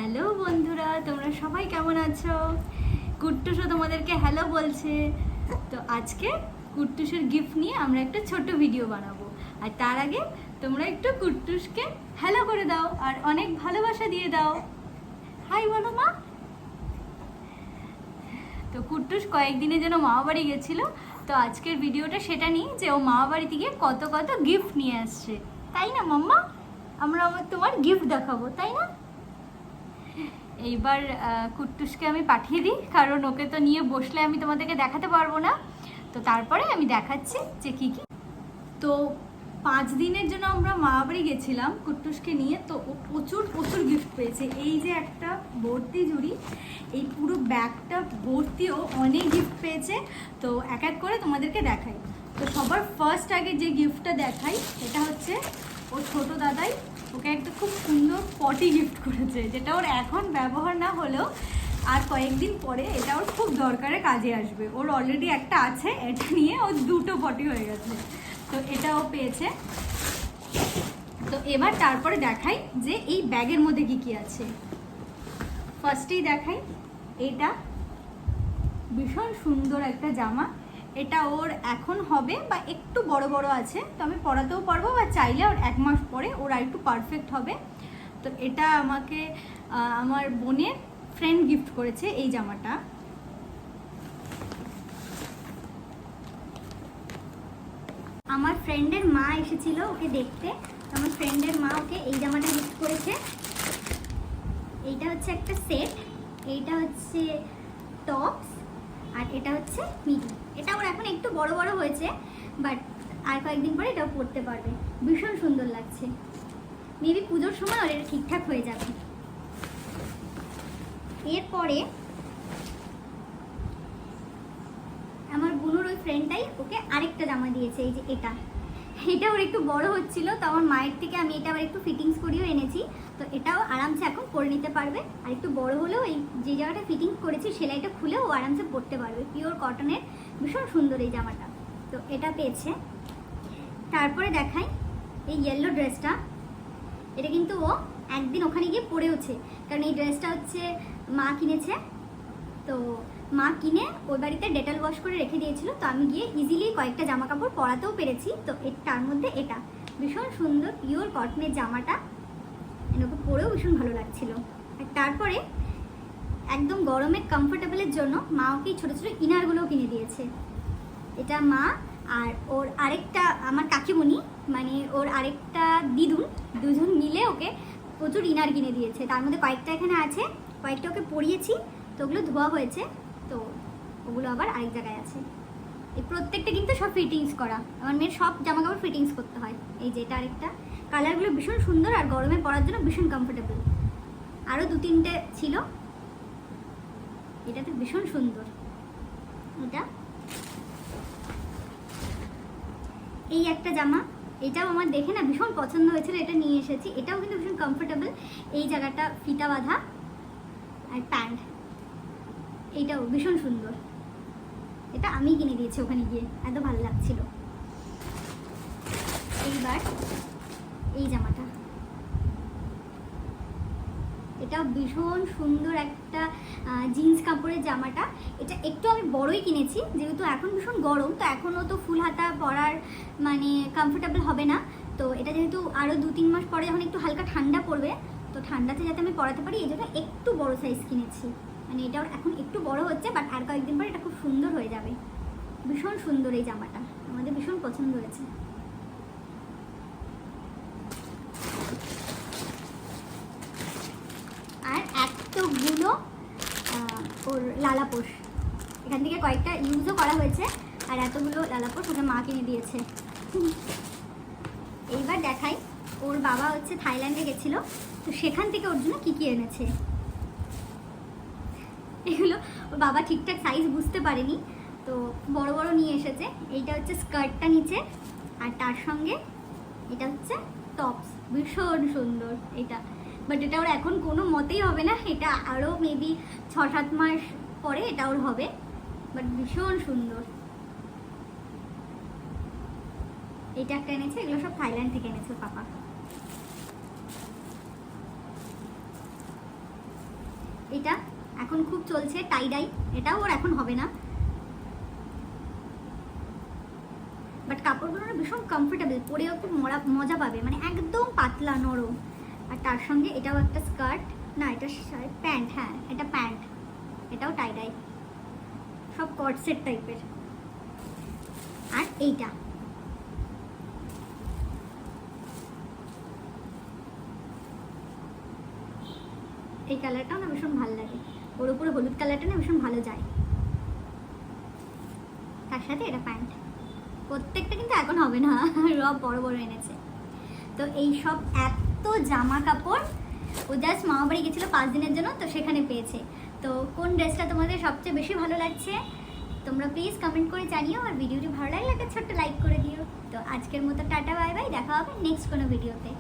Hello বন্ধুরা, তোমরা সবাই কেমন আছো? কুট্টুসও তোমাদেরকে হ্যালো বলছে। তো আজকে কুট্টুসের গিফট নিয়ে আমরা একটা ছোট্ট ভিডিও বানাবো। আর তার আগে তোমরা একটু কুট্টুসকে হ্যালো করে দাও আর অনেক ভালোবাসা দিয়ে দাও। হাই বলো মা। তো কুট্টুস কয়েকদিনের জন্য মামা বাড়ি গেছিলো, তো আজকের ভিডিওটা সেটা নিয়ে যে ও মামা বাড়ি থেকে কত কত গিফট নিয়ে আসছে, তাই না মাম্মা? আমরা তোমার গিফট দেখাবো, তাই না? এইবার কুট্টুসকে আমি পাঠিয়ে দিই, কারণ ওকে তো নিয়ে বসলে আমি তোমাদেরকে দেখাতে পারবো না। তো তারপরে আমি দেখাচ্ছি যে কী কী। তো 5 দিনের জন্য আমরা মামাবাড়ি গেছিলাম কুট্টুসকে নিয়ে। তো ও প্রচুর প্রচুর গিফট পেয়েছে। এই যে একটা ভর্তি ঝুড়ি, এই পুরো ব্যাগটা ভর্তিও অনেক গিফট পেয়েছে। তো এক এক করে তোমাদেরকে দেখাই। তো সবার ফার্স্ট আগে যে গিফটটা দেখাই, এটা হচ্ছে ওর ছোটো দাদাই ওকে একটা খুব সুন্দর পটি গিফট করেছে, যেটা ওর এখন ব্যবহার না হলেও আর কয়েকদিন পরে এটা ওর খুব দরকারে কাজে আসবে। ওর অলরেডি একটা আছে, এটা নিয়ে ওর 2টো পটি হয়ে গেছে। তো এটাও পেয়েছে। তো এবার তারপরে দেখাই যে এই ব্যাগের মধ্যে কি কি আছে। ফার্স্টেই দেখাই, এটা ভীষণ সুন্দর একটা জামা। এটা ওর এখন হবে বা একটু বড় বড় আছে, তো আমি পরাতেও পারবো, বা চাইলে ওর 1 মাস পরে ওর আর একটু পারফেক্ট হবে। তো এটা আমাকে আমার বোনের ফ্রেন্ড গিফট করেছে এই জামাটা। আমার ফ্রেন্ডের মা এসেছিল ওকে দেখতে, আমার ফ্রেন্ডের মা ওকে এই জামাটা গিফট করেছে। এইটা হচ্ছে একটা সেট, এইটা হচ্ছে টপস, আর এটা হচ্ছে মিডি। এটা ওর এখন একটু বড় বড় হয়েছে, বাট আর কয়েকদিন পরে এটাও পরতে পারবে। ভীষণ সুন্দর লাগছে। মেবি পুজোর সময় ওর এটা ঠিকঠাক হয়ে যাবে। এরপরে আমার বোনের ওই ফ্রেন্ডটাই ওকে আরেকটা জামা দিয়েছে। এই যে এটা ওর একটু বড় হচ্ছিল, তো আমার মায়ের থেকে আমি এটা আবার একটু ফিটিংস করিয়েও এনেছি। তো এটাও আরামসে এখন পরে নিতে পারবে। আর একটু বড় হলেও এই যে জায়গাটা ফিটিংস করেছি সেলাইটা খুলেও ও আরামসে পরতে পারবে। পিওর কটনের, ভীষণ সুন্দর এই জামাটা। তো এটা পেয়েছে। তারপরে দেখাই এই ইয়েলো ড্রেসটা। এটা কিন্তু ও একদিন ওখানে গিয়ে পরেওছে, কারণ এই ড্রেসটা হচ্ছে মা কিনেছে। তো মা কিনে ওই বাড়িতে ডেটল ওয়াশ করে রেখে দিয়েছিল। তো আমি গিয়ে ইজিলি কয়েকটা জামা কাপড় পরাতেও পেরেছি। তো তার মধ্যে এটা ভীষণ সুন্দর পিওর কটনের জামাটা, ওকে পরেও ভীষণ ভালো লাগছিল। আর তারপরে একদম গরমে কমফোর্টেবলের জন্য মা ওকে ছোটো ছোটো ইনারগুলোও কিনে দিয়েছে। এটা মা আর ওর আরেকটা আমার কাকিমণি, মানে ওর আরেকটা দিদুন, দুজন মিলে ওকে প্রচুর ইনার কিনে দিয়েছে। তার মধ্যে কয়েকটা এখানে আছে, কয়েকটা ওকে পরিয়েছি। তো ওগুলো ধোয়া হয়েছে, তো ওগুলো আবার আরেক জায়গায় আছে। এই প্রত্যেকটা কিন্তু সব ফিটিংস করা। আমার মেয়ের সব জামা কাপড় ফিটিংস করতে হয়। এই যে এটা আরেকটা, কালারগুলো ভীষণ সুন্দর আর গরমে পরার জন্য ভীষণ কমফোর্টেবল। আরও 2-3টে ছিল, এটা তো ভীষণ সুন্দর। এটা এই একটা জামা, এটাও আমার দেখে না ভীষণ পছন্দ হয়েছিল, এটা নিয়ে এসেছি। এটাও কিন্তু ভীষণ কমফোর্টেবল। এই জায়গাটা ফিতা বাঁধা, আর প্যান্ট এইটাও ভীষণ সুন্দর। এটা আমি কিনে দিয়েছি ওখানে গিয়ে, এত ভালো লাগছিল। এইবার এই জামাটা, এটা ভীষণ সুন্দর একটা জিন্স কাপড়ের জামাটা। এটা একটু আমি বড়ই কিনেছি, যেহেতু এখন ভীষণ গরম, তো এখনও তো ফুল হাতা পরার মানে কমফোর্টেবল হবে না। তো এটা যেহেতু আরও 2-3 মাস পরে যখন একটু হালকা ঠান্ডা পড়বে, তো ঠান্ডাতে যাতে আমি পরাতে পারি, এই জন্য একটু বড় সাইজ কিনেছি। মানে এটা এখন একটু বড় হচ্ছে, বাট আর কয়েকদিন পরে এটা খুব সুন্দর হয়ে যাবে। ভীষণ সুন্দর এই জামাটা, আমাদের ভীষণ পছন্দ হয়েছে। আর এতগুলো ওর লালাপোষ, এখান থেকে কয়েকটা ইউজও করা হয়েছে। আর এতগুলো লালাপোষ ওকে মা কিনে দিয়েছে। এইবার দেখাই, ওর বাবা হচ্ছে থাইল্যান্ডে গেছিল, তো সেখান থেকে ওর জন্য কী কী এনেছে। এগুলো ওর বাবা ঠিকঠাক সাইজ বুঝতে পারেনি, তো বড় বড় নিয়ে এসেছে। এইটা হচ্ছে স্কার্টটা নিচে, আর তার সঙ্গে এটা হচ্ছে টপস, ভীষণ সুন্দর এটা। বাট এটা ওর এখন কোনো মতেই হবে না, এটা আরও মেবি 6-7 মাস পরে এটা ওর হবে। বাট ভীষণ সুন্দর। এটা একটা এনেছে, এগুলো সব থাইল্যান্ড থেকে এনেছে পাপা। এটা এখন খুব চলছে টাই ডাই, এটাও ওর এখন হবে না, বাট কাপড়গুলো না ভীষণ কমফোর্টেবল, পরেও খুব মজা পাবে, মানে একদম পাতলা নরম। আর তার সঙ্গে এটাও একটা স্কার্ট, না এটা প্যান্ট, হ্যাঁ এটা প্যান্ট, এটাও টাই ডাই, সব কটসেট টাইপের। আর এইটা এই কালারটাও না ভীষণ ভালো লাগে, ওর উপরে হলুদ কালারটা না ভীষণ ভালো যায়। তার সাথে এটা প্যান্ট, প্রত্যেকটা কিন্তু এখন হবে না, সব বড় বড় এনেছে। তো এই সব এত জামা কাপড় ও জাস্ট মামাবাড়ি গেছিলো 5 দিনের জন্য, তো সেখানে পেয়েছে। তো কোন ড্রেসটা তোমাদের সবচেয়ে বেশি ভালো লাগছে তোমরা প্লিজ কমেন্ট করে জানিও, আর ভিডিওটি ভালো লাগলে একটা ছোট্ট লাইক করে দিও। তো আজকের মতো টাটা বাই বাই, দেখা হবে নেক্সট কোনো ভিডিওতে।